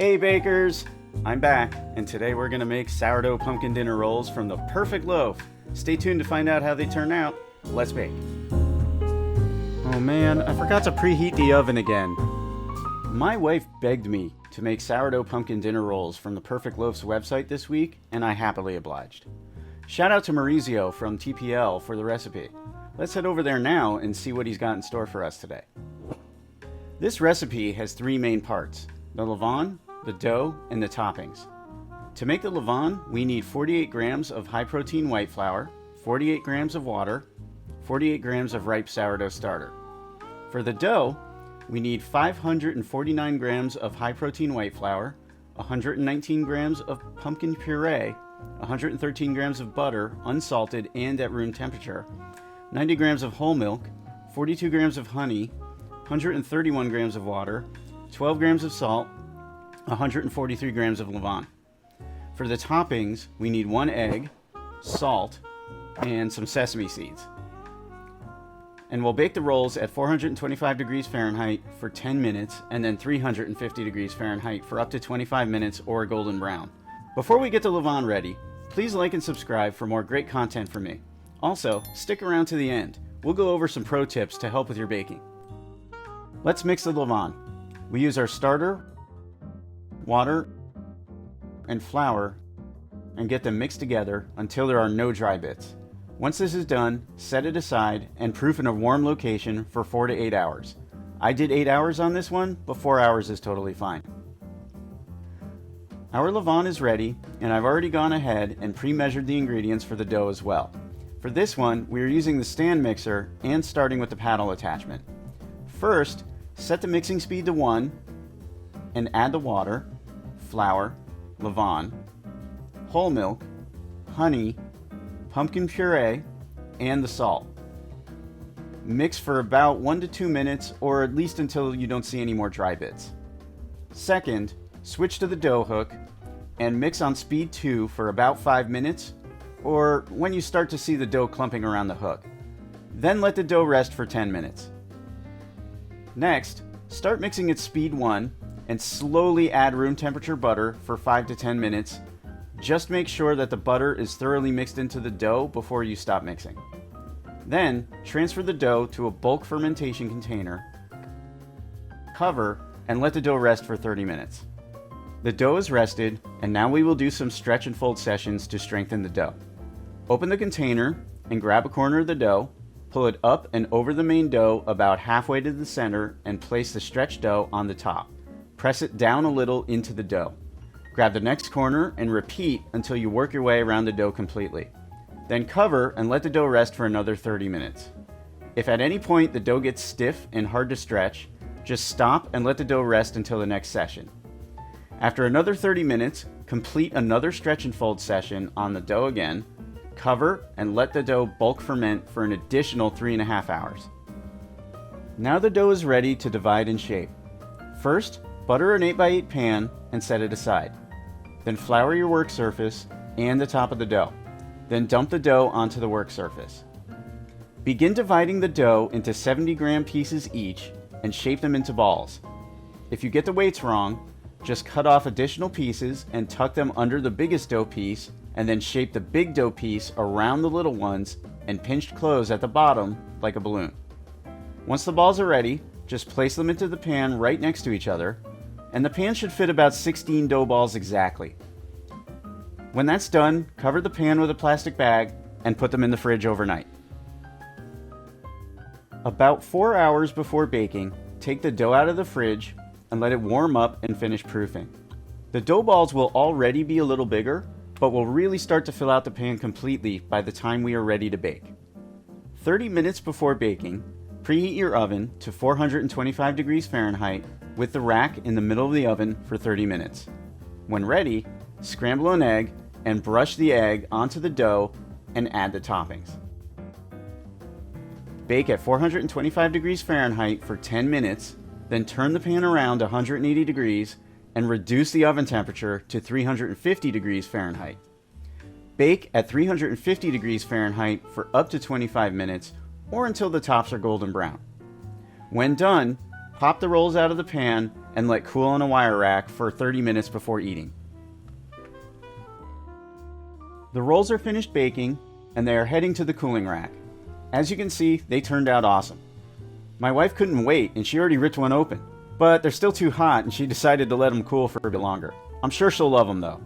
Hey bakers! I'm back, and today we're going to make sourdough pumpkin dinner rolls from the Perfect Loaf. Stay tuned to find out how they turn out. Let's bake. Oh man, I forgot to preheat the oven again. My wife begged me to make sourdough pumpkin dinner rolls from the Perfect Loaf's website this week, and I happily obliged. Shout out to Maurizio from TPL for the recipe. Let's head over there now and see what he's got in store for us today. This recipe has three main parts: the levain, the dough, and the toppings. To make the levain, we need 48 grams of high-protein white flour, 48 grams of water, 48 grams of ripe sourdough starter. For the dough, we need 549 grams of high-protein white flour, 119 grams of pumpkin puree, 113 grams of butter, unsalted and at room temperature, 90 grams of whole milk, 42 grams of honey, 131 grams of water, 12 grams of salt, 143 grams of levain. For the toppings, we need 1 egg, salt, and some sesame seeds. And we'll bake the rolls at 425 degrees Fahrenheit for 10 minutes and then 350 degrees Fahrenheit for up to 25 minutes or golden brown. Before we get the levain ready, please like and subscribe for more great content from me. Also, stick around to the end. We'll go over some pro tips to help with your baking. Let's mix the levain. We use our starter, water, and flour and get them mixed together until there are no dry bits. Once this is done, set it aside and proof in a warm location for 4 to 8 hours. I did 8 hours on this one, but 4 hours is totally fine. Our levain is ready, and I've already gone ahead and pre-measured the ingredients for the dough as well. For this one, we are using the stand mixer and starting with the paddle attachment. First, set the mixing speed to 1 and add the water, flour, levain, whole milk, honey, pumpkin puree, and the salt. Mix for about 1 to 2 minutes, or at least until you don't see any more dry bits. Second, switch to the dough hook and mix on speed 2 for about 5 minutes, or when you start to see the dough clumping around the hook. Then let the dough rest for 10 minutes. Next, start mixing at speed 1 and slowly add room temperature butter for 5 to 10 minutes. Just make sure that the butter is thoroughly mixed into the dough before you stop mixing. Then, transfer the dough to a bulk fermentation container, cover, and let the dough rest for 30 minutes. The dough is rested, and now we will do some stretch and fold sessions to strengthen the dough. Open the container and grab a corner of the dough, pull it up and over the main dough about halfway to the center, and place the stretched dough on the top. Press it down a little into the dough. Grab the next corner and repeat until you work your way around the dough completely. Then cover and let the dough rest for another 30 minutes. If at any point the dough gets stiff and hard to stretch, just stop and let the dough rest until the next session. After another 30 minutes, complete another stretch and fold session on the dough again, cover and let the dough bulk ferment for an additional 3.5 hours. Now the dough is ready to divide and shape. First, butter an 8x8 pan and set it aside. Then flour your work surface and the top of the dough. Then dump the dough onto the work surface. Begin dividing the dough into 70-gram pieces each and shape them into balls. If you get the weights wrong, just cut off additional pieces and tuck them under the biggest dough piece, and then shape the big dough piece around the little ones and pinched close at the bottom like a balloon. Once the balls are ready, just place them into the pan right next to each other, and the pan should fit about 16 dough balls exactly. When that's done, cover the pan with a plastic bag and put them in the fridge overnight. About 4 hours before baking, take the dough out of the fridge and let it warm up and finish proofing. The dough balls will already be a little bigger, but will really start to fill out the pan completely by the time we are ready to bake. 30 minutes before baking, preheat your oven to 425 degrees Fahrenheit with the rack in the middle of the oven for 30 minutes. When ready, scramble an egg and brush the egg onto the dough and add the toppings. Bake at 425 degrees Fahrenheit for 10 minutes, then turn the pan around 180 degrees and reduce the oven temperature to 350 degrees Fahrenheit. Bake at 350 degrees Fahrenheit for up to 25 minutes or until the tops are golden brown. When done, pop the rolls out of the pan and let cool on a wire rack for 30 minutes before eating. The rolls are finished baking and they are heading to the cooling rack. As you can see, they turned out awesome. My wife couldn't wait and she already ripped one open, but they're still too hot and she decided to let them cool for a bit longer. I'm sure she'll love them though.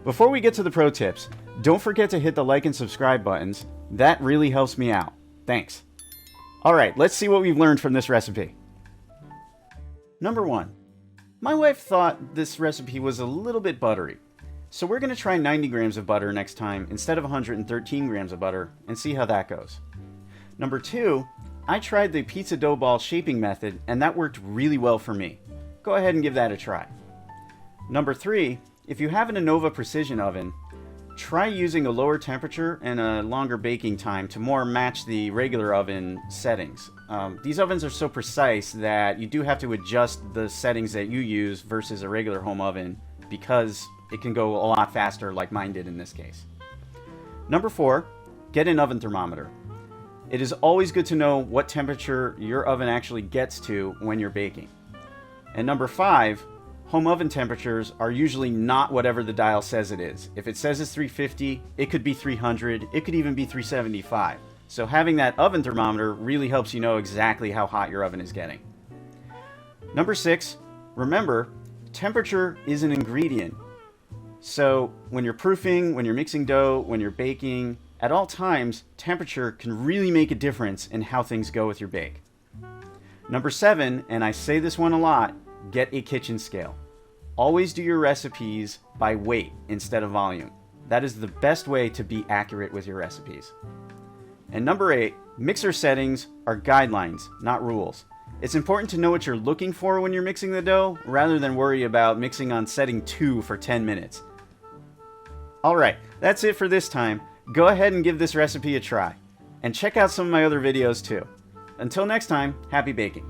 Before we get to the pro tips, don't forget to hit the like and subscribe buttons. That really helps me out. Thanks. Alright, let's see what we've learned from this recipe. Number 1. My wife thought this recipe was a little bit buttery. So we're going to try 90 grams of butter next time instead of 113 grams of butter and see how that goes. Number 2, I tried the pizza dough ball shaping method and that worked really well for me. Go ahead and give that a try. Number 3, if you have an Innova Precision oven, try using a lower temperature and a longer baking time to more match the regular oven settings. These ovens are so precise that you do have to adjust the settings that you use versus a regular home oven because it can go a lot faster like mine did in this case. Number 4, get an oven thermometer. It is always good to know what temperature your oven actually gets to when you're baking. And number 5, home oven temperatures are usually not whatever the dial says it is. If it says it's 350, it could be 300, it could even be 375. So having that oven thermometer really helps you know exactly how hot your oven is getting. Number 6, remember, temperature is an ingredient. So when you're proofing, when you're mixing dough, when you're baking, at all times, temperature can really make a difference in how things go with your bake. Number 7, and I say this one a lot, get a kitchen scale. Always do your recipes by weight instead of volume. That is the best way to be accurate with your recipes. And number 8, mixer settings are guidelines, not rules. It's important to know what you're looking for when you're mixing the dough, rather than worry about mixing on setting 2 for 10 minutes. Alright, that's it for this time. Go ahead and give this recipe a try. And check out some of my other videos too. Until next time, happy baking!